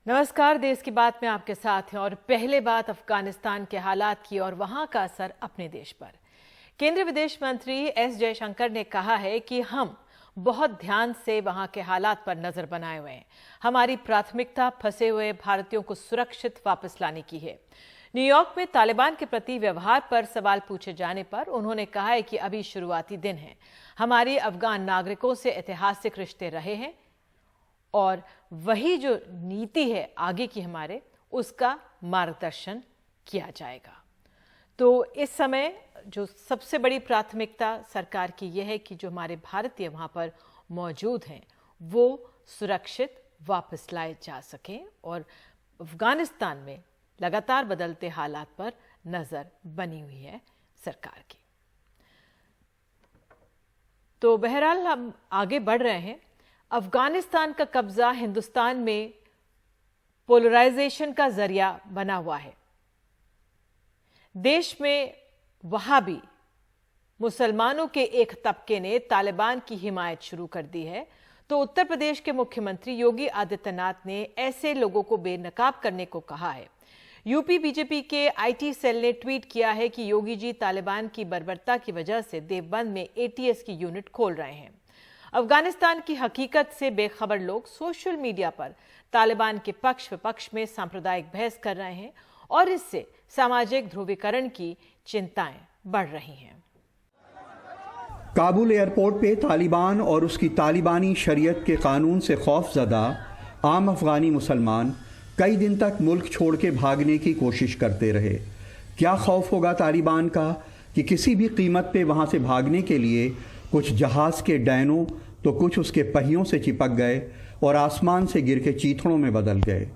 नमस्कार, देश की बात में आपके साथ हैं और पहले बात अफगानिस्तान के हालात की और वहां का असर अपने देश पर। केंद्रीय विदेश मंत्री एस जयशंकर ने कहा है कि हम बहुत ध्यान से वहां के हालात पर नजर बनाए हुए हैं। हमारी प्राथमिकता फंसे हुए भारतीयों को सुरक्षित वापस लाने की है। न्यूयॉर्क में तालिबान के प्रति व्यवहार पर सवाल पूछे जाने पर उन्होंने कहा है कि अभी शुरुआती दिन है। हमारी अफगान नागरिकों से ऐतिहासिक रिश्ते रहे हैं और वही जो नीति है आगे की हमारे, उसका मार्गदर्शन किया जाएगा। तो इस समय जो सबसे बड़ी प्राथमिकता सरकार की यह है कि जो हमारे भारतीय वहां पर मौजूद हैं वो सुरक्षित वापस लाए जा सकें और अफगानिस्तान में लगातार बदलते हालात पर नजर बनी हुई है सरकार की। तो बहरहाल हम आगे बढ़ रहे हैं। अफगानिस्तान का कब्जा हिंदुस्तान में पोलराइजेशन का जरिया बना हुआ है। देश में वहाबी मुसलमानों के एक तबके ने तालिबान की हिमायत शुरू कर दी है, तो उत्तर प्रदेश के मुख्यमंत्री योगी आदित्यनाथ ने ऐसे लोगों को बेनकाब करने को कहा है। यूपी बीजेपी के आईटी सेल ने ट्वीट किया है कि योगी जी तालिबान की बर्बरता की वजह से देवबंद में एटीएस की यूनिट खोल रहे हैं। अफगानिस्तान की हकीकत से बेखबर लोग सोशल मीडिया पर तालिबान के पक्ष विपक्ष में सांप्रदायिक बहस कर रहे हैं और इससे सामाजिक ध्रुवीकरण की चिंताएं बढ़ रही हैं। काबुल एयरपोर्ट पे तालिबान और उसकी तालिबानी शरीयत के कानून से खौफजदा आम अफगानी मुसलमान कई दिन तक मुल्क छोड़ के भागने की कोशिश करते रहे। क्या खौफ होगा तालिबान का कि किसी भी कीमत पे वहां से भागने के लिए कुछ जहाज के डैनों तो कुछ उसके पहियों से चिपक गए और आसमान से गिर के चीथड़ों में बदल गए।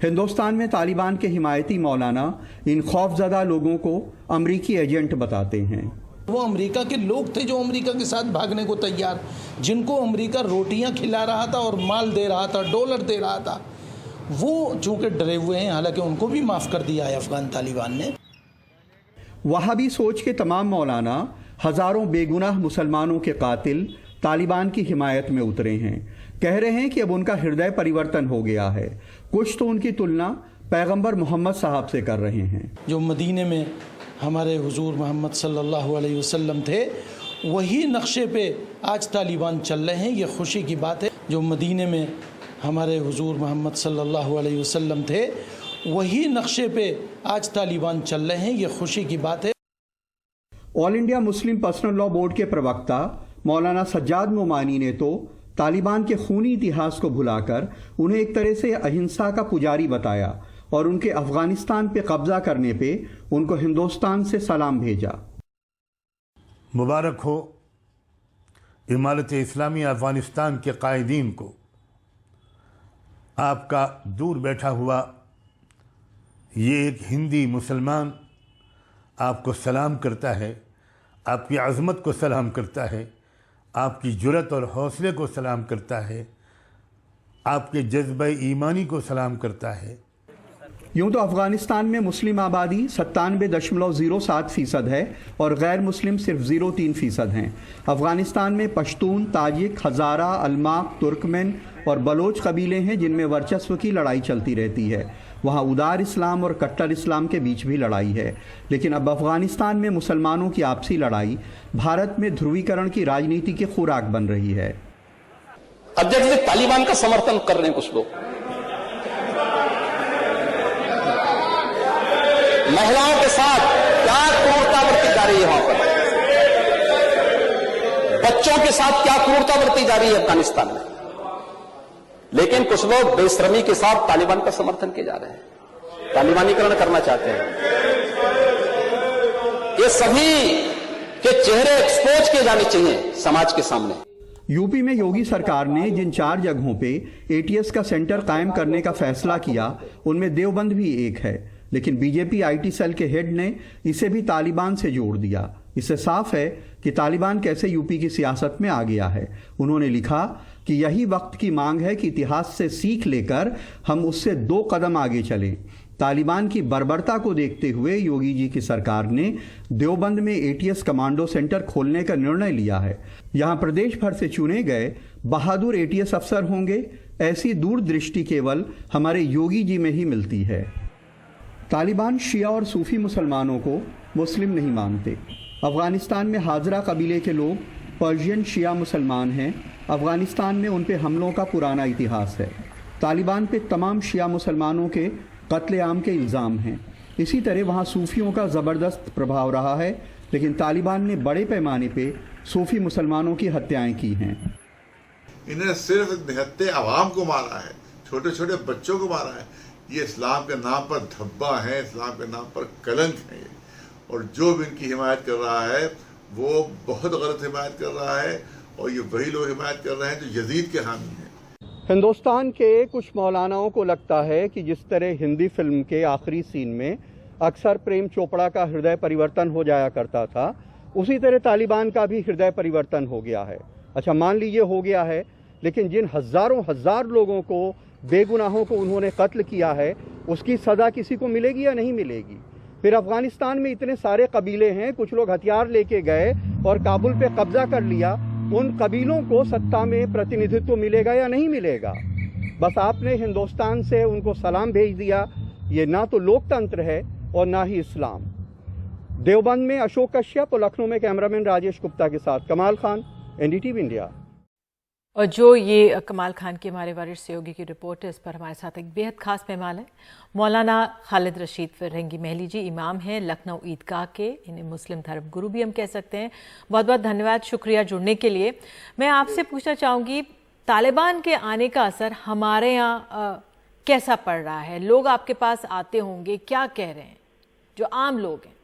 हिंदुस्तान में तालिबान के हिमायती मौलाना इन खौफजदा लोगों को अमरीकी एजेंट बताते हैं। वो अमेरिका के लोग थे जो अमेरिका के साथ भागने को तैयार, जिनको अमेरिका रोटियां खिला रहा था और माल दे रहा था, डॉलर दे रहा था। वो चूंकि डरे हुए हैं, हालांकि उनको भी माफ़ कर दिया है अफगान तालिबान ने। वहाबी सोच के तमाम मौलाना हज़ारों बेगुनाह मुसलमानों के कातिल तालिबान की हिमायत में उतरे हैं। कह रहे हैं कि अब उनका हृदय परिवर्तन हो गया है। कुछ तो उनकी तुलना पैगंबर मोहम्मद साहब से कर रहे हैं। जो मदीने में हमारे हुजूर मोहम्मद सल्लल्लाहु अलैहि वसल्लम थे, वही नक्शे पे आज तालिबान चल रहे हैं। ये खुशी की बात है। जो मदीने में हमारे हुजूर मोहम्मद सल्लल्लाहु अलैहि वसल्लम थे, वही नक्शे पे आज तालिबान चल रहे हैं। ये खुशी की बात है। All India Muslim personal law board के प्रवक्ता मौलाना सज्जाद नोमानी ने तो तालिबान के खूनी इतिहास को भुलाकर उन्हें एक तरह से अहिंसा का पुजारी बताया और उनके अफगानिस्तान पे कब्जा करने पे उनको हिंदुस्तान से सलाम भेजा। मुबारक हो इमारत इस्लामी अफगानिस्तान के कायदीन को। आपका दूर बैठा हुआ ये एक हिंदी मुसलमान आपको सलाम करता है, आपकी अज़मत को सलाम करता है, आपकी जुरत और हौसले को सलाम करता है, आपके जज्बे ईमानी को सलाम करता है। यूँ तो अफगानिस्तान में मुस्लिम आबादी 97.07% है और गैर मुस्लिम सिर्फ 0.3% हैं। अफगानिस्तान में पश्तून, ताजिक, हज़ारा, अलमाक, तुर्कमेन और बलोच कबीले हैं जिनमें वर्चस्व की लड़ाई चलती रहती है। वहाँ उदार इस्लाम और कट्टर इस्लाम के बीच भी लड़ाई है। लेकिन अब अफगानिस्तान में मुसलमानों की आपसी लड़ाई भारत में ध्रुवीकरण की राजनीति की खुराक बन रही है। अब जैसे तालिबान का समर्थन कर रहे हैं कुछ लोग, महिलाओं के साथ क्या क्रूरता बरती जा रही है, वहां पर बच्चों के साथ क्या क्रूरता बरती जा रही है अफगानिस्तान में। लेकिन कुछ लोग बेशर्मी के साथ तालिबान का समर्थन किए जा रहे हैं, तालिबानीकरण करना चाहते हैं। ये सभी के चेहरे एक्सपोज किए जाने चाहिए समाज के सामने। यूपी में योगी सरकार ने जिन 4 जगहों पे एटीएस का सेंटर कायम करने का फैसला किया, उनमें देवबंद भी एक है। लेकिन बीजेपी आईटी सेल के हेड ने इसे भी तालिबान से जोड़ दिया। इससे साफ है कि तालिबान कैसे यूपी की सियासत में आ गया है। उन्होंने लिखा कि यही वक्त की मांग है कि इतिहास से सीख लेकर हम उससे 2 कदम आगे चलें। तालिबान की बर्बरता को देखते हुए योगी जी की सरकार ने देवबंद में एटीएस कमांडो सेंटर खोलने का निर्णय लिया है। यहां प्रदेश भर से चुने गए बहादुर एटीएस अफसर होंगे ऐसी दूरदृष्टि केवल हमारे योगी जी में ही मिलती है। तालिबान शिया और सूफी मुसलमानों को मुस्लिम नहीं मानते। अफ़गानिस्तान में हाजरा कबीले के लोग पर्शियन शिया मुसलमान हैं। अफ़गानिस्तान में उन पे हमलों का पुराना इतिहास है। तालिबान पे तमाम शिया मुसलमानों के कत्लेआम के इल्ज़ाम हैं। इसी तरह वहाँ सूफियों का ज़बरदस्त प्रभाव रहा है, लेकिन तालिबान ने बड़े पैमाने पे सूफी मुसलमानों की हत्याएं की हैं। इन्हें सिर्फ निहत्ते आवाम को मारा है, छोटे छोटे बच्चों को मारा है। ये इस्लाम के नाम पर धब्बा है, इस्लाम के नाम पर कलंक है। और जो भी इनकी हिमायत कर रहा है वो बहुत गलत हिमायत कर रहा है, और ये वही लोग हिमायत कर रहे हैं जो यजीद के हामी हैं। हिंदुस्तान के कुछ मौलानाओं को लगता है कि जिस तरह हिंदी फिल्म के आखिरी सीन में अक्सर प्रेम चोपड़ा का हृदय परिवर्तन हो जाया करता था, उसी तरह तालिबान का भी हृदय परिवर्तन हो गया है। अच्छा, मान लीजिए हो गया है, लेकिन जिन हजारों हजार लोगों को, बेगुनाहों को उन्होंने कत्ल किया है, उसकी सज़ा किसी को मिलेगी या नहीं मिलेगी? फिर अफगानिस्तान में इतने सारे कबीले हैं, कुछ लोग हथियार लेके गए और काबुल पे कब्जा कर लिया। उन कबीलों को सत्ता में प्रतिनिधित्व मिलेगा या नहीं मिलेगा? बस आपने हिंदुस्तान से उनको सलाम भेज दिया। ये ना तो लोकतंत्र है और ना ही इस्लाम। देवबंद में अशोक कश्यप और लखनऊ में कैमरामैन राजेश गुप्ता के साथ कमाल खान, एनडीटीवी इंडिया। और जो ये कमाल खान की हमारे वरिष्ठ सहयोगी की रिपोर्ट है, इस पर हमारे साथ एक बेहद खास मेहमान है मौलाना खालिद रशीद फिरंगी महली जी। इमाम हैं लखनऊ ईदगाह के, इन्हें मुस्लिम धर्म गुरु भी हम कह सकते हैं। बहुत बहुत धन्यवाद, शुक्रिया जुड़ने के लिए। मैं आपसे पूछना चाहूँगी, तालिबान के आने का असर हमारे यहाँ कैसा पड़ रहा है? लोग आपके पास आते होंगे, क्या कह रहे हैं जो आम लोग हैं?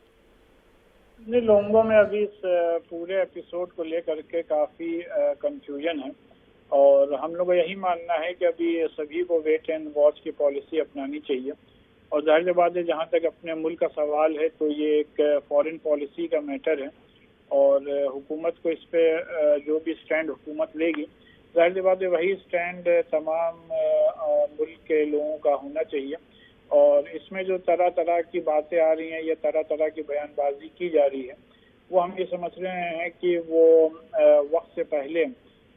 लोगों में अभी इस पूरे एपिसोड को लेकर के काफ़ी कंफ्यूजन है, और हम लोग का यही मानना है कि अभी सभी को वेट एंड वॉच की पॉलिसी अपनानी चाहिए। और जाहिर बात है, जहाँ तक अपने मुल्क का सवाल है तो ये एक फॉरेन पॉलिसी का मैटर है, और हुकूमत को इस पे जो भी स्टैंड हुकूमत लेगी, जाहिर बात है वही स्टैंड तमाम मुल्क के लोगों का होना चाहिए। और इसमें जो तरह तरह की बातें आ रही हैं या तरह तरह की बयानबाजी की जा रही है, वो हम ये समझ रहे हैं कि वो वक्त से पहले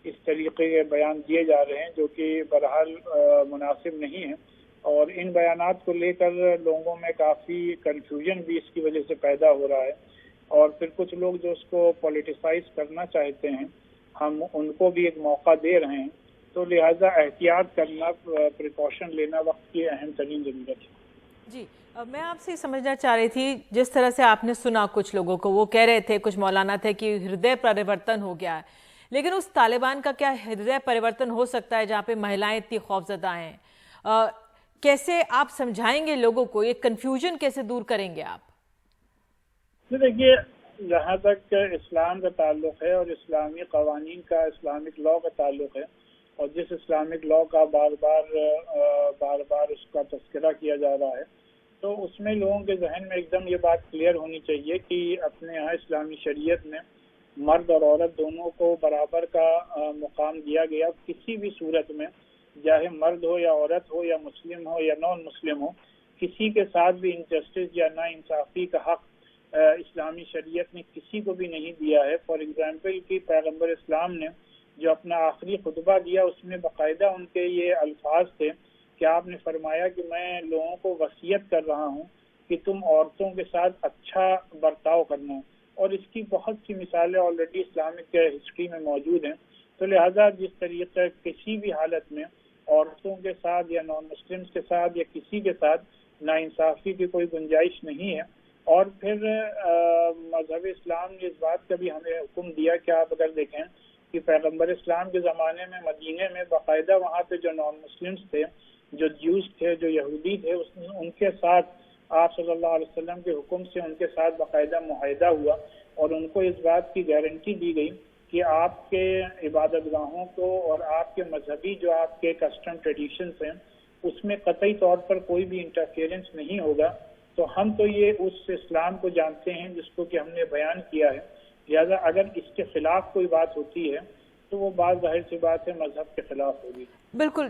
इस तरीके के बयान दिए जा रहे हैं जो कि बहरहाल मुनासिब नहीं है। और इन बयानात को लेकर लोगों में काफ़ी कंफ्यूजन भी इसकी वजह से पैदा हो रहा है, और फिर कुछ लोग जो उसको पॉलिटिसाइज करना चाहते हैं, हम उनको भी एक मौका दे रहे हैं। तो लिहाजा एहतियात करना, प्रिकॉशन लेना वक्त की अहम तरीन ज़रूरत है। जी, मैं आपसे समझना चाह रही थी, जिस तरह से आपने सुना कुछ लोगों को, वो कह रहे थे, कुछ मौलाना थे, कि हृदय परिवर्तन हो गया है, लेकिन उस तालिबान का क्या हृदय परिवर्तन हो सकता है जहाँ पे महिलाएं इतनी खौफजदा हैं? कैसे आप समझाएंगे लोगों को, ये कंफ्यूजन कैसे दूर करेंगे आप? देखिए, जहाँ तक इस्लाम का ताल्लुक है और इस्लामी कवानीन का, इस्लामिक लॉ का ताल्लुक है, और जिस इस्लामिक लॉ का बार बार उसका तस्करा किया जा रहा है, तो उसमें लोगों के जहन में एकदम ये बात क्लियर होनी चाहिए कि अपने यहाँ इस्लामी शरीयत में मर्द और औरत दोनों को बराबर का मुकाम दिया गया। किसी भी सूरत में, चाहे मर्द हो या औरत हो या मुस्लिम हो या नॉन मुस्लिम हो, किसी के साथ भी इनजस्टिस या नाइंसाफी का हक इस्लामी शरीयत ने किसी को भी नहीं दिया है। फॉर एग्जाम्पल कि पैगम्बर इस्लाम ने जो अपना आखिरी खुतबा दिया, उसमें बाकायदा उनके ये अल्फाज थे कि आपने फरमाया कि मैं लोगों को वसीयत कर रहा हूँ कि तुम औरतों के साथ अच्छा बर्ताव करना, और इसकी बहुत सी मिसालें ऑलरेडी इस्लामिक हिस्ट्री में मौजूद हैं। तो लिहाजा जिस तरीके किसी भी हालत में औरतों के साथ या नॉन मुस्लिम्स के साथ या किसी के साथ नाइंसाफ़ी की कोई गुंजाइश नहीं है। और फिर मजहब इस्लाम ने इस बात का भी हमें हुक्म दिया कि आप अगर देखें कि पैगम्बर इस्लाम के ज़माने में मदीने में बाकायदा वहाँ पे जो नॉन मुस्लिम्स थे, जो ज्यूज थे, जो यहूदी थे, उनके साथ आप सल्लल्लाहु अलैहि वसल्लम के हुक्म से उनके साथ बाकायदा मुआहिदा हुआ, और उनको इस बात की गारंटी दी गई कि आपके इबादतगाहों को और आपके मजहबी जो आपके कस्टम ट्रेडिशंस हैं, उसमें कतई तौर पर कोई भी इंटरफेरेंस नहीं होगा। तो हम तो ये उस इस्लाम को जानते हैं जिसको कि हमने बयान किया है। लिहाजा अगर इसके खिलाफ कोई बात होती है तो वो बात जाहिर सी बात है मजहब के खिलाफ होगी। बिल्कुल।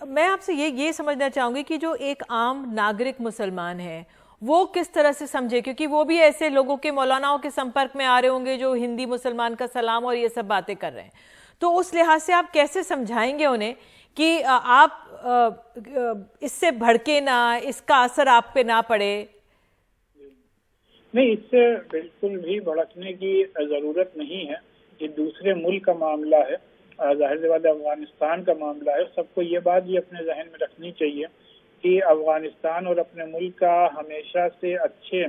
मैं आपसे ये समझना चाहूँगी कि जो एक आम नागरिक मुसलमान है वो किस तरह से समझे, क्योंकि वो भी ऐसे लोगों के, मौलानाओं के संपर्क में आ रहे होंगे जो हिंदी मुसलमान का सलाम और ये सब बातें कर रहे हैं। तो उस लिहाज से आप कैसे समझाएंगे उन्हें कि आप इससे भड़के ना, इसका असर आप पे ना पड़े? नहीं, इससे बिल्कुल भी भड़कने की जरूरत नहीं है। ये दूसरे मुल्क का मामला है, जाहिर सी बात है अफगानिस्तान का मामला है। सबको ये बात भी अपने जहन में रखनी चाहिए कि अफगानिस्तान और अपने मुल्क का हमेशा से अच्छे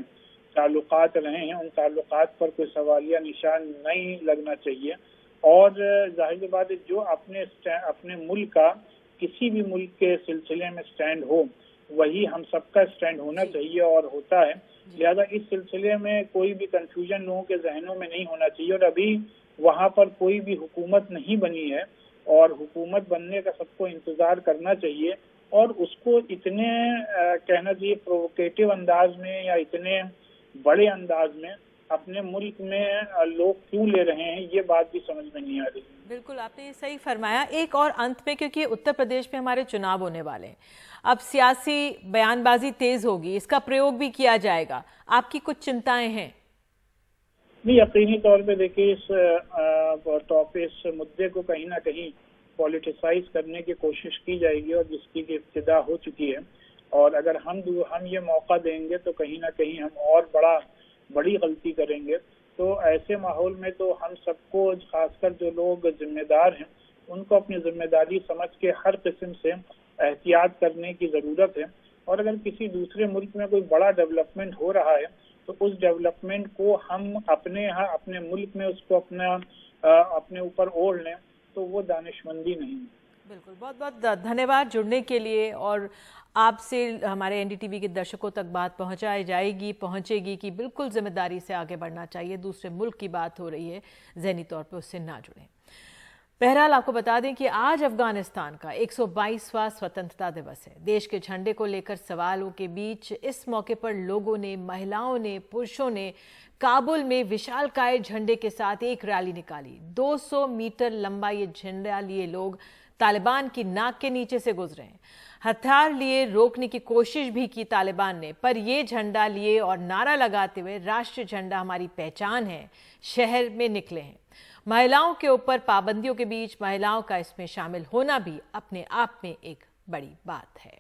ताल्लुकात रहे हैं। उन ताल्लुकात पर कोई सवालिया निशान नहीं लगना चाहिए। और जाहिर सी बात है जो अपने मुल्क का किसी भी मुल्क के सिलसिले में स्टैंड हो, वही हम सबका स्टैंड होना चाहिए और होता है। लिहाजा इस सिलसिले में कोई भी कंफ्यूजन लोगों के जहनों में नहीं होना चाहिए। और अभी वहाँ पर कोई भी हुकूमत नहीं बनी है और हुकूमत बनने का सबको इंतजार करना चाहिए। और उसको इतने कहना चाहिए प्रोवोकेटिव अंदाज में या इतने बड़े अंदाज में अपने मुल्क में लोग क्यों ले रहे हैं, ये बात भी समझ में नहीं आ रही। बिल्कुल, आपने ये सही फरमाया। एक और अंत में, क्योंकि उत्तर प्रदेश में हमारे चुनाव होने वाले हैं, अब सियासी बयानबाजी तेज होगी, इसका प्रयोग भी किया जाएगा, आपकी कुछ चिंताएं हैं? नहीं, यकीनी तौर पे देखिए इस मुद्दे को कहीं ना कहीं पॉलिटिसाइज करने की कोशिश की जाएगी और जिसकी की इब्तिदा हो चुकी है। और अगर हम ये मौका देंगे तो कहीं ना कहीं हम और बड़ी गलती करेंगे। तो ऐसे माहौल में तो हम सबको, खासकर जो लोग जिम्मेदार हैं, उनको अपनी जिम्मेदारी समझ के हर किस्म से एहतियात करने की ज़रूरत है। और अगर किसी दूसरे मुल्क में कोई बड़ा डेवलपमेंट हो रहा है तो उस डेवलपमेंट को हम अपने यहाँ अपने मुल्क में उसको अपने ऊपर ओढ़ लें तो वो दानिशमंदी नहीं है। बिल्कुल, बहुत बहुत धन्यवाद जुड़ने के लिए। और आपसे हमारे एनडीटीवी के दर्शकों तक बात पहुंचेगी कि बिल्कुल जिम्मेदारी से आगे बढ़ना चाहिए। दूसरे मुल्क की बात हो रही है, ज़हनी तौर पे उससे ना जुड़ें। बहरहाल आपको बता दें कि आज अफगानिस्तान का 122वां स्वतंत्रता दिवस है। देश के झंडे को लेकर सवालों के बीच इस मौके पर लोगों ने, महिलाओं ने, पुरुषों ने काबुल में विशालकाय झंडे के साथ एक रैली निकाली। 200 मीटर लंबा ये झंडा लिए लोग तालिबान की नाक के नीचे से गुजरे हैं। हथियार लिए रोकने की कोशिश भी की तालिबान ने, पर ये झंडा लिए और नारा लगाते हुए राष्ट्रीय झंडा हमारी पहचान है शहर में निकले हैं। महिलाओं के ऊपर पाबंदियों के बीच महिलाओं का इसमें शामिल होना भी अपने आप में एक बड़ी बात है।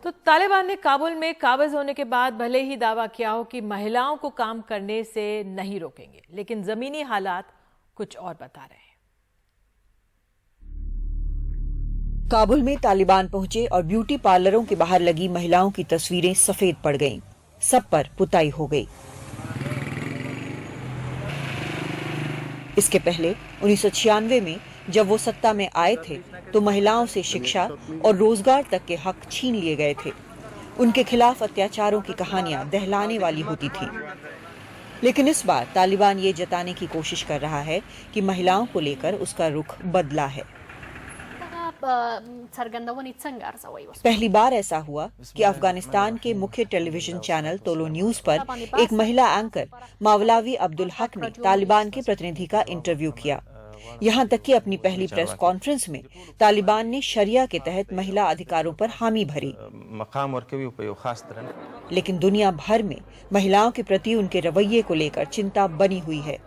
तो तालिबान ने काबुल में काबिज होने के बाद भले ही दावा किया हो कि महिलाओं को काम करने से नहीं रोकेंगे, लेकिन जमीनी हालात कुछ और बता रहे हैं। काबुल में तालिबान पहुंचे और ब्यूटी पार्लरों के बाहर लगी महिलाओं की तस्वीरें सफेद पड़ गईं। सब पर पुताई हो गई। इसके पहले 1996 में जब वो सत्ता में आए थे तो महिलाओं से शिक्षा और रोजगार तक के हक छीन लिए गए थे। उनके खिलाफ अत्याचारों की कहानियां दहलाने वाली होती थी। लेकिन इस बार तालिबान ये जताने की कोशिश कर रहा है कि महिलाओं को लेकर उसका रुख बदला है। पहली बार ऐसा हुआ कि अफगानिस्तान के मुख्य टेलीविजन चैनल तोलो न्यूज पर एक महिला एंकर मावलावी अब्दुल हक ने तालिबान के प्रतिनिधि का इंटरव्यू किया। यहाँ तक कि अपनी पहली प्रेस कॉन्फ्रेंस में तालिबान ने शरिया के तहत महिला अधिकारों पर हामी भरी। लेकिन दुनिया भर में महिलाओं के प्रति उनके रवैये को लेकर चिंता बनी हुई है।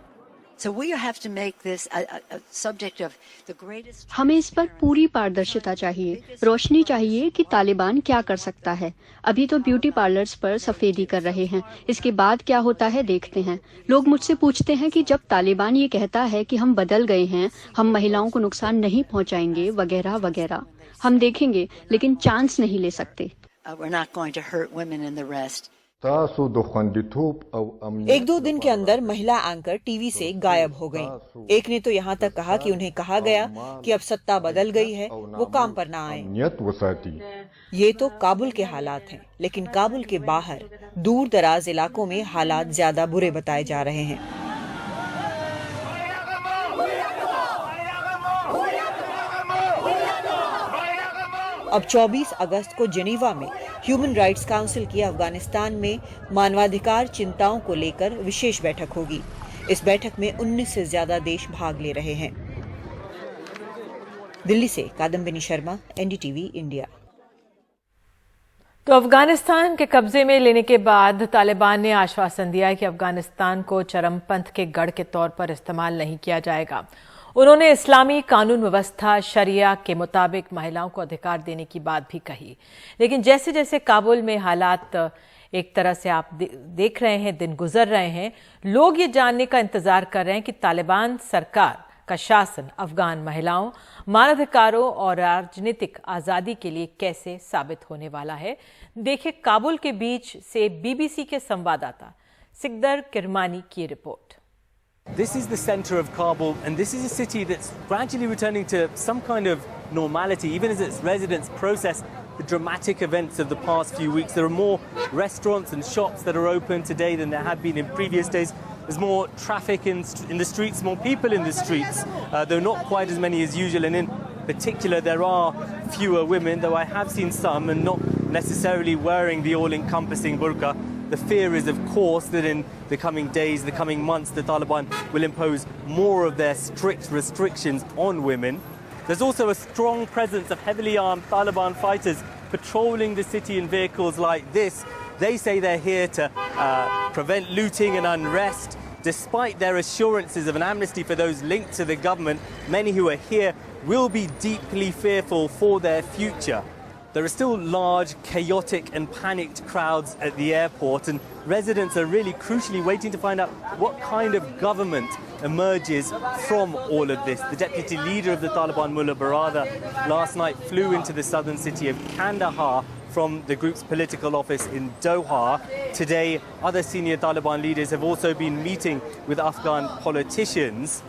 हमें इस पर पूरी पारदर्शिता चाहिए, रोशनी चाहिए कि तालिबान क्या कर सकता है। अभी तो ब्यूटी पार्लर्स पर सफेदी कर रहे हैं, इसके बाद क्या होता है देखते हैं। लोग मुझसे पूछते हैं कि जब तालिबान ये कहता है कि हम बदल गए हैं, हम महिलाओं को नुकसान नहीं पहुंचाएंगे वगैरह वगैरह, हम देखेंगे लेकिन चांस नहीं ले सकते। एक दो दिन के अंदर महिला एंकर टीवी से गायब हो गईं। एक ने तो यहाँ तक कहा कि उन्हें कहा गया कि अब सत्ता बदल गई है, वो काम पर ना आए। ये तो काबुल के हालात हैं, लेकिन काबुल के बाहर दूर दराज इलाकों में हालात ज्यादा बुरे बताए जा रहे हैं। अब 24 अगस्त को जेनीवा में ह्यूमन राइट्स काउंसिल की अफगानिस्तान में मानवाधिकार चिंताओं को लेकर विशेष बैठक होगी। इस बैठक में 19 से ज्यादा देश भाग ले रहे हैं। दिल्ली से कादम्बिनी शर्मा, एनडीटीवी इंडिया। तो अफगानिस्तान के कब्जे में लेने के बाद तालिबान ने आश्वासन दिया है कि अफगानिस्तान को चरमपंथ के गढ़ के तौर पर इस्तेमाल नहीं किया जाएगा। उन्होंने इस्लामी कानून व्यवस्था शरिया के मुताबिक महिलाओं को अधिकार देने की बात भी कही। लेकिन जैसे जैसे काबुल में हालात एक तरह से आप देख रहे हैं, दिन गुजर रहे हैं, लोग ये जानने का इंतजार कर रहे हैं कि तालिबान सरकार का शासन अफगान महिलाओं, मानवाधिकारों और राजनीतिक आज़ादी के लिए कैसे साबित होने वाला है। देखिए काबुल के बीच से बीबीसी के संवाददाता सिकदर किरमानी की report. This is the center of Kabul, and this is a city that's gradually returning to some kind of normality, even as its residents process the dramatic events of the past few weeks. There are more restaurants and shops that are open today than there have been in previous days. There's more traffic in the streets, more people in the streets, though not quite as many as usual. And in particular, there are fewer women, though I have seen some, and not necessarily wearing the all-encompassing burqa. The fear is, of course, that in the coming days, the coming months, the Taliban will impose more of their strict restrictions on women. There's also a strong presence of heavily armed Taliban fighters patrolling the city in vehicles like this. They say they're here to prevent looting and unrest. Despite their assurances of an amnesty for those linked to the government, many who are here will be deeply fearful for their future. There are still large, chaotic and panicked crowds at the airport, and residents are really crucially waiting to find out what kind of government emerges from all of this. The deputy leader of the Taliban, Mullah Baradar, last night flew into the southern city of Kandahar from the group's political office in Doha. Today, other senior Taliban leaders have also been meeting with Afghan politicians.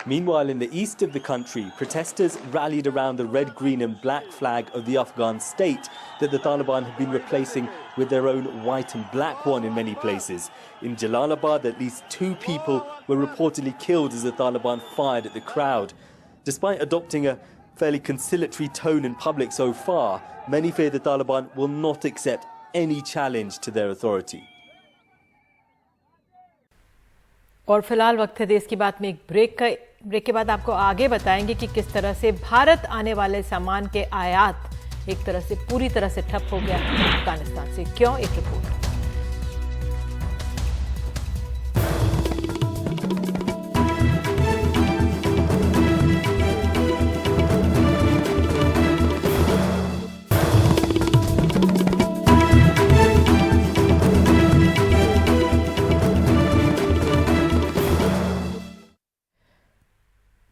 Meanwhile, in the east of the country, protesters rallied around the red, green and black flag of the Afghan state that the Taliban have been replacing with their own white and black one in many places. In Jalalabad, at least 2 people were reportedly killed as the Taliban fired at the crowd. Despite adopting a fairly conciliatory tone in public so far, many fear the Taliban will not accept any challenge to their authority. और फिलहाल वक्त है देश की बात में एक break के बाद आपको आगे बताएंगे कि किस तरह से भारत आने वाले सामान के आयात एक तरह से पूरी तरह से ठप हो गया अफगानिस्तान से। क्यों? एक रिपोर्ट।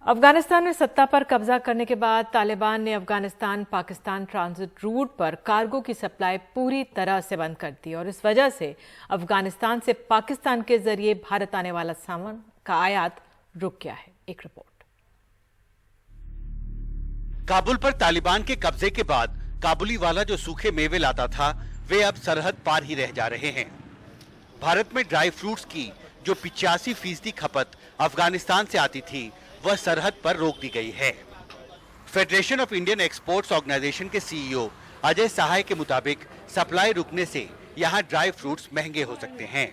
अफगानिस्तान में सत्ता पर कब्जा करने के बाद तालिबान ने अफगानिस्तान पाकिस्तान ट्रांजिट रूट पर कार्गो की सप्लाई पूरी तरह से बंद कर दी और इस वजह से अफगानिस्तान से पाकिस्तान के जरिए भारत आने वाला सामान का आयात रुक गया है। एक रिपोर्ट। काबुल पर तालिबान के कब्जे के बाद काबुली वाला जो सूखे मेवे लाता था वे अब सरहद पार ही रह जा रहे हैं। भारत में ड्राई फ्रूट्स की जो 85% खपत अफगानिस्तान से आती थी वह सरहद पर रोक दी गई है। Federation of Indian exports organisation के सीईओ अजय सहाय के मुताबिक सप्लाई रुकने से यहाँ ड्राई फ्रूट्स महंगे हो सकते हैं।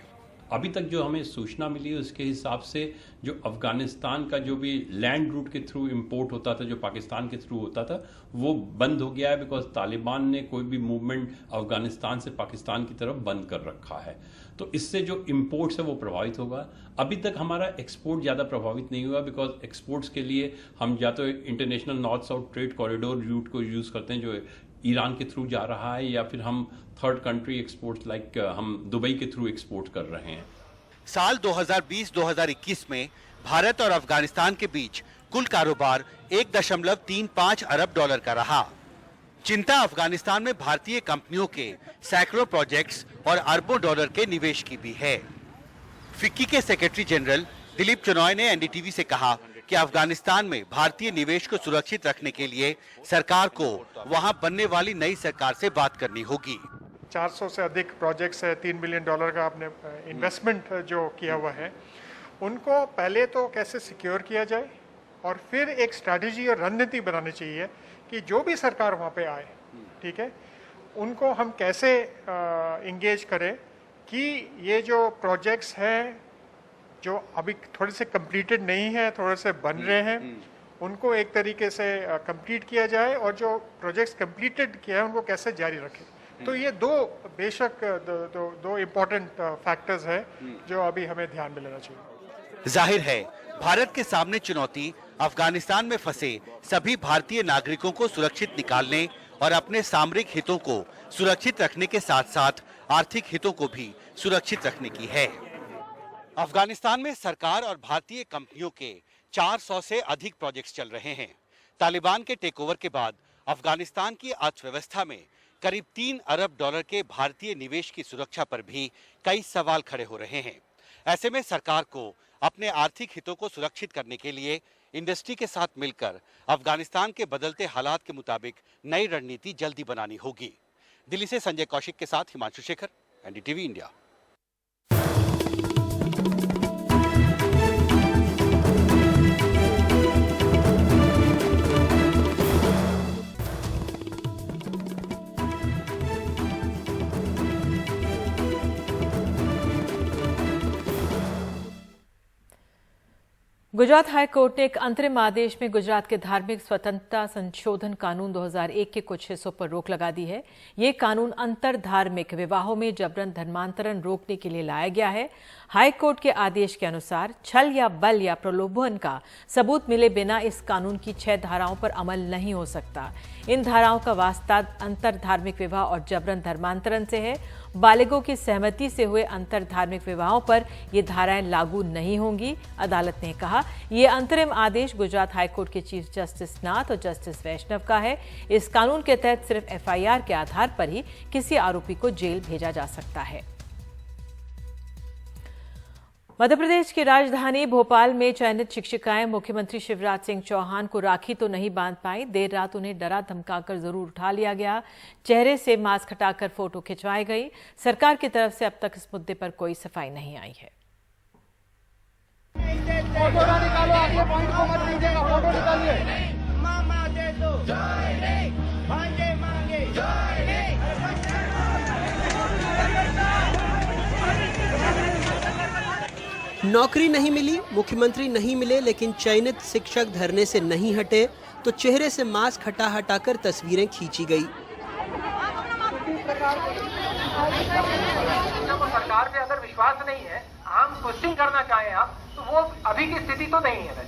अभी तक जो हमें सूचना मिली उसके हिसाब से जो अफगानिस्तान का जो भी लैंड रूट के थ्रू इंपोर्ट होता था, जो पाकिस्तान के थ्रू होता था, वो बंद हो गया है बिकॉज तालिबान ने कोई भी मूवमेंट अफगानिस्तान से पाकिस्तान की तरफ बंद कर रखा है। तो इससे जो इंपोर्ट्स है वो प्रभावित होगा। अभी तक हमारा एक्सपोर्ट ज़्यादा प्रभावित नहीं हुआ बिकॉज एक्सपोर्ट्स के लिए हम या तो international north south trade corridor route को यूज़ करते हैं जो ईरान के थ्रू जा रहा है, या फिर हम थर्ड कंट्री एक्सपोर्ट लाइक हम दुबई के थ्रू एक्सपोर्ट कर रहे हैं। साल 2020-2021 में भारत और अफगानिस्तान के बीच कुल कारोबार 1.35 अरब डॉलर का रहा। चिंता अफगानिस्तान में भारतीय कंपनियों के सैकड़ों प्रोजेक्ट्स और अरबों डॉलर के निवेश की भी है। फिक्की के सेक्रेटरी जनरल दिलीप चनॉय ने एनडीटीवी से कहा कि अफगानिस्तान में भारतीय निवेश को सुरक्षित रखने के लिए सरकार को वहां बनने वाली नई सरकार से बात करनी होगी। 400 से अधिक प्रोजेक्ट्स है, $3 बिलियन का आपने इन्वेस्टमेंट जो किया हुआ है, उनको पहले तो कैसे सिक्योर किया जाए और फिर एक स्ट्रैटेजी और रणनीति बनानी चाहिए कि जो भी सरकार वहाँ पे आए, ठीक है, उनको हम कैसे इंगेज करें कि ये जो प्रोजेक्ट्स हैं जो अभी थोड़े से कंप्लीटेड नहीं है, थोड़े से बन रहे हैं, उनको एक तरीके से कंप्लीट किया जाए और जो प्रोजेक्ट्स कंप्लीटेड किया है उनको कैसे जारी रखें। तो ये बेशक दो इम्पोर्टेंट फैक्टर्स हैं जो अभी हमें ध्यान में लेना चाहिए। जाहिर है भारत के सामने चुनौती अफगानिस्तान में फंसे सभी भारतीय नागरिकों को सुरक्षित निकालने और अपने सामरिक हितों को सुरक्षित रखने के साथ साथ आर्थिक हितों को भी सुरक्षित रखने की है। अफगानिस्तान में सरकार और भारतीय कंपनियों के 400 से अधिक प्रोजेक्ट्स चल रहे हैं। तालिबान के टेकओवर के बाद अफगानिस्तान की अर्थव्यवस्था में करीब $3 अरब के भारतीय निवेश की सुरक्षा पर भी कई सवाल खड़े हो रहे हैं। ऐसे में सरकार को अपने आर्थिक हितों को सुरक्षित करने के लिए इंडस्ट्री के साथ मिलकर अफगानिस्तान के बदलते हालात के मुताबिक नई रणनीति जल्दी बनानी होगी। दिल्ली से संजय कौशिक के साथ Himanshu Shekhar, NDTV India. Gujarat high court ने एक अंतरिम आदेश में गुजरात के धार्मिक स्वतंत्रता संशोधन कानून 2001 के कुछ हिस्सों पर रोक लगा दी है। ये कानून अंतर धार्मिक विवाहों में जबरन धर्मांतरण रोकने के लिए लाया गया है। हाई कोर्ट के आदेश के अनुसार छल या बल या प्रलोभन का सबूत मिले बिना इस कानून की 6 धाराओं पर अमल नहीं हो सकता। इन धाराओं का वास्ता अंतर धार्मिक विवाह और जबरन धर्मांतरण से है। बालिगों की सहमति से हुए अंतर धार्मिक विवाहों पर ये धाराएं लागू नहीं होंगी। अदालत ने कहा, ये अंतरिम आदेश गुजरात हाईकोर्ट के चीफ जस्टिस नाथ और जस्टिस वैष्णव का है। इस कानून के तहत सिर्फ एफआईआर के आधार पर ही किसी आरोपी को जेल भेजा जा सकता है। मध्य प्रदेश की राजधानी भोपाल में चयनित शिक्षिकाएं मुख्यमंत्री शिवराज सिंह चौहान को राखी तो नहीं बांध पाई। देर रात उन्हें डरा धमकाकर जरूर उठा लिया गया। चेहरे से मास्क हटाकर फोटो खिंचवाई गई। सरकार की तरफ से अब तक इस मुद्दे पर कोई सफाई नहीं आई है। फोटो ना निकालो, आपको पॉइंट को मत दीजिएगा, फोटो निकालिए। मामा दे दो, जय रे, मांगे मांगे, जय रे। नौकरी नहीं मिली, मुख्यमंत्री नहीं मिले, लेकिन चयनित शिक्षक धरने से नहीं हटे तो चेहरे से मास्क हटाकर तस्वीरें खींची गई। सरकार पे अगर विश्वास नहीं है, हम क्वेश्चन करना चाहें आप, तो वो अभी की स्थिति तो नहीं है।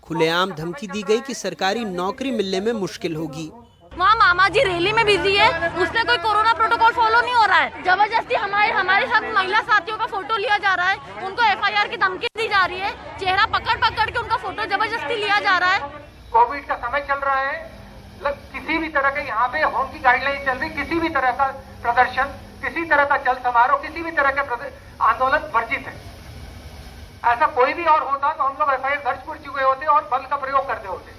खुलेआम धमकी दी गई कि सरकारी नौकरी मिलने में मुश्किल होगी। वहाँ मामा जी रैली में बिजी है, उसमें कोई कोरोना प्रोटोकॉल फॉलो नहीं हो रहा है। जबरदस्ती हमारे साथ महिला साथियों का फोटो लिया जा रहा है, उनको एफआईआर की धमकी दी जा रही है, चेहरा पकड़ के उनका फोटो जबरदस्ती लिया जा रहा है। कोविड का समय चल रहा है, किसी भी तरह के यहाँ पे होम की गाइडलाइन चल रही, किसी भी तरह का प्रदर्शन, किसी तरह का जल समारोह, किसी भी तरह का आंदोलन वर्जित है। ऐसा कोई भी और होता तो हम लोग एफआईआर दर्ज कर चुके होते और बल का प्रयोग करते होते।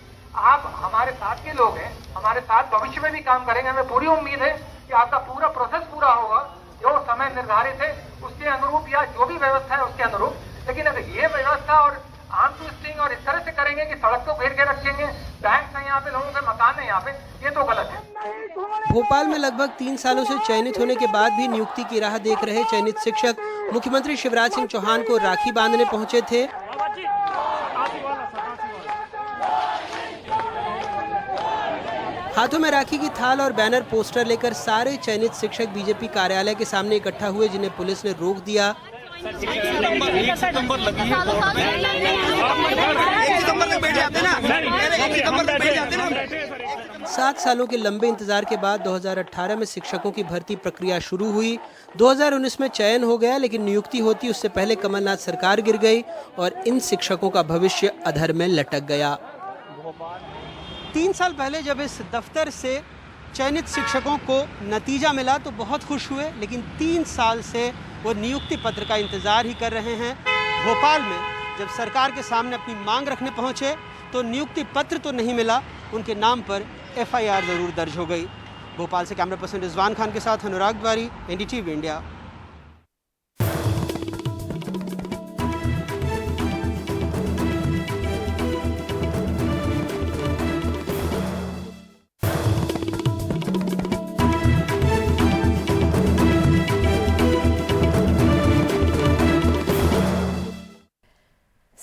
आप हमारे साथ के लोग हैं, हमारे साथ भविष्य में भी काम करेंगे। हमें पूरी उम्मीद है कि आपका पूरा प्रोसेस पूरा होगा, जो समय निर्धारित है उसके अनुरूप या जो भी व्यवस्था है उसके अनुरूप। लेकिन अगर ये व्यवस्था और आर्म ट्विस्टिंग और इस तरह से करेंगे कि सड़क को घेर के रखेंगे, बैंक है यहाँ पे, लोगों के मकान है यहाँ पे, ये तो गलत है। भोपाल में लगभग 3 सालों से चयनित होने के बाद भी नियुक्ति की राह देख रहे चयनित शिक्षक मुख्यमंत्री शिवराज सिंह चौहान को राखी बांधने पहुंचे थे। हाथों में राखी की थाल और बैनर पोस्टर लेकर सारे चयनित शिक्षक बीजेपी कार्यालय के सामने इकट्ठा हुए, जिन्हें पुलिस ने रोक दिया। 7 सालों के लंबे इंतजार के बाद 2018 में शिक्षकों की भर्ती प्रक्रिया शुरू हुई। 2019 में चयन हो गया, लेकिन नियुक्ति होती उससे पहले कमलनाथ सरकार गिर गई और इन शिक्षकों का भविष्य अधर में लटक गया। 3 साल पहले जब इस दफ्तर से चयनित शिक्षकों को नतीजा मिला तो बहुत खुश हुए, लेकिन 3 साल से वो नियुक्ति पत्र का इंतजार ही कर रहे हैं। भोपाल में जब सरकार के सामने अपनी मांग रखने पहुंचे तो नियुक्ति पत्र तो नहीं मिला, उनके नाम पर एफआईआर जरूर दर्ज हो गई। भोपाल से कैमरा पर्सन रिजवान खान के साथ अनुराग द्वारी, एनडीटीवी इंडिया।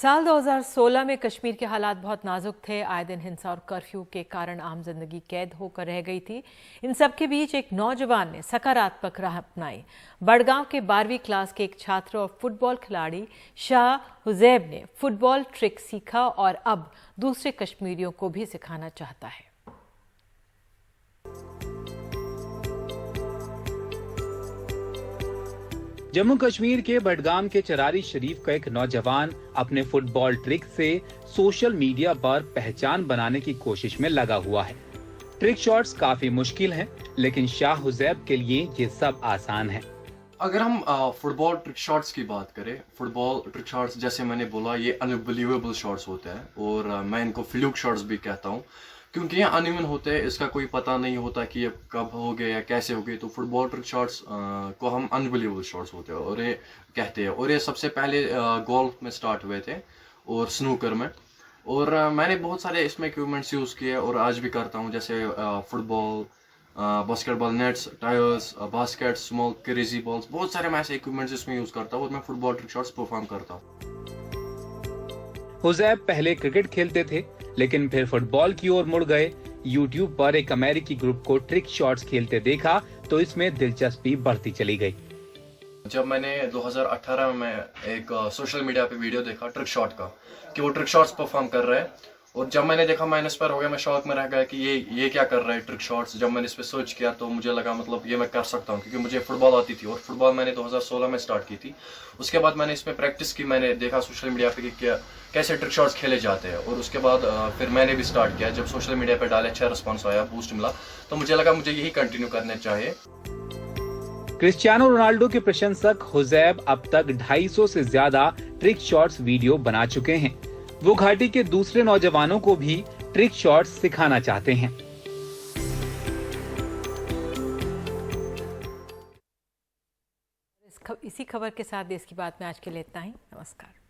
साल 2016 में कश्मीर के हालात बहुत नाजुक थे। आए दिन हिंसा और कर्फ्यू के कारण आम जिंदगी कैद होकर रह गई थी। इन सब के बीच एक नौजवान ने सकारात्मक राह अपनाई। बड़गांव के 12वीं क्लास के एक छात्र और फुटबॉल खिलाड़ी शाह हुजैब ने फुटबॉल ट्रिक सीखा और अब दूसरे कश्मीरियों को भी सिखाना चाहता है। जम्मू कश्मीर के बडगाम के चरारी शरीफ का एक नौजवान अपने फुटबॉल ट्रिक से सोशल मीडिया पर पहचान बनाने की कोशिश में लगा हुआ है। ट्रिक शॉट्स काफी मुश्किल हैं, लेकिन शाह हुजैब के लिए ये सब आसान है। अगर हम फुटबॉल ट्रिक शॉट्स की बात करें, फुटबॉल ट्रिक शॉट्स जैसे मैंने बोला ये अनबिलीवेबल शॉट्स होते हैं और मैं इनको फ्लूक शॉट्स भी कहता हूँ, क्योंकि ये अनइवन होते हैं, इसका कोई पता नहीं होता कि ये कब हो गए या कैसे हो गए। तो फुटबॉल ट्रिक शॉट्स को हम अनबिलीवेबल शॉट्स होते हैं और ये कहते हैं। और ये सबसे पहले गोल्फ में स्टार्ट हुए थे और स्नूकर में, और मैंने बहुत सारे इसमें इक्विपमेंट्स यूज़ किए और आज भी करता हूँ, जैसे football, basketball nets, tyres, basket, small crazy balls, बहुत सारे मैं ऐसे इक्विपमेंट्स इसमें यूज़ करता हूँ और मैं फुटबॉल ट्रिक शॉट्स परफॉर्म करता हूँ। हुजैब पहले क्रिकेट खेलते थे, लेकिन फिर फुटबॉल की ओर मुड़ गए। यूट्यूब पर एक अमेरिकी ग्रुप को ट्रिक शॉट्स खेलते देखा तो इसमें दिलचस्पी बढ़ती चली गई। जब मैंने 2018 में एक सोशल मीडिया पे वीडियो देखा ट्रिक शॉट का, कि वो ट्रिक शॉट्स परफॉर्म कर रहे हैं, और जब मैंने देखा मैं इंस्पायर हो गया, मैं शौक में रह गया कि ये क्या कर रहा है ट्रिक शॉट्स। जब मैंने इस पे सर्च किया तो मुझे लगा मतलब ये मैं कर सकता हूँ, क्योंकि मुझे फुटबॉल आती थी और फुटबॉल मैंने 2016 में स्टार्ट की थी। उसके बाद मैंने इसमें प्रैक्टिस की, मैंने देखा सोशल मीडिया पे कि कैसे ट्रिक शॉट्स खेले जाते हैं, और उसके बाद फिर मैंने भी स्टार्ट किया। जब सोशल मीडिया पे डाले, अच्छा रिस्पॉन्स आया, बूस्ट मिला, तो मुझे लगा मुझे यही कंटिन्यू करने चाहिए। क्रिस्टियानो रोनाल्डो के प्रशंसक हुजैब अब तक 250 से ज्यादा ट्रिक शॉट्स वीडियो बना चुके हैं। वो घाटी के दूसरे नौजवानों को भी ट्रिक शॉट्स सिखाना चाहते हैं। इसी खबर के साथ देश की बात में आज के लिए इतना ही। नमस्कार।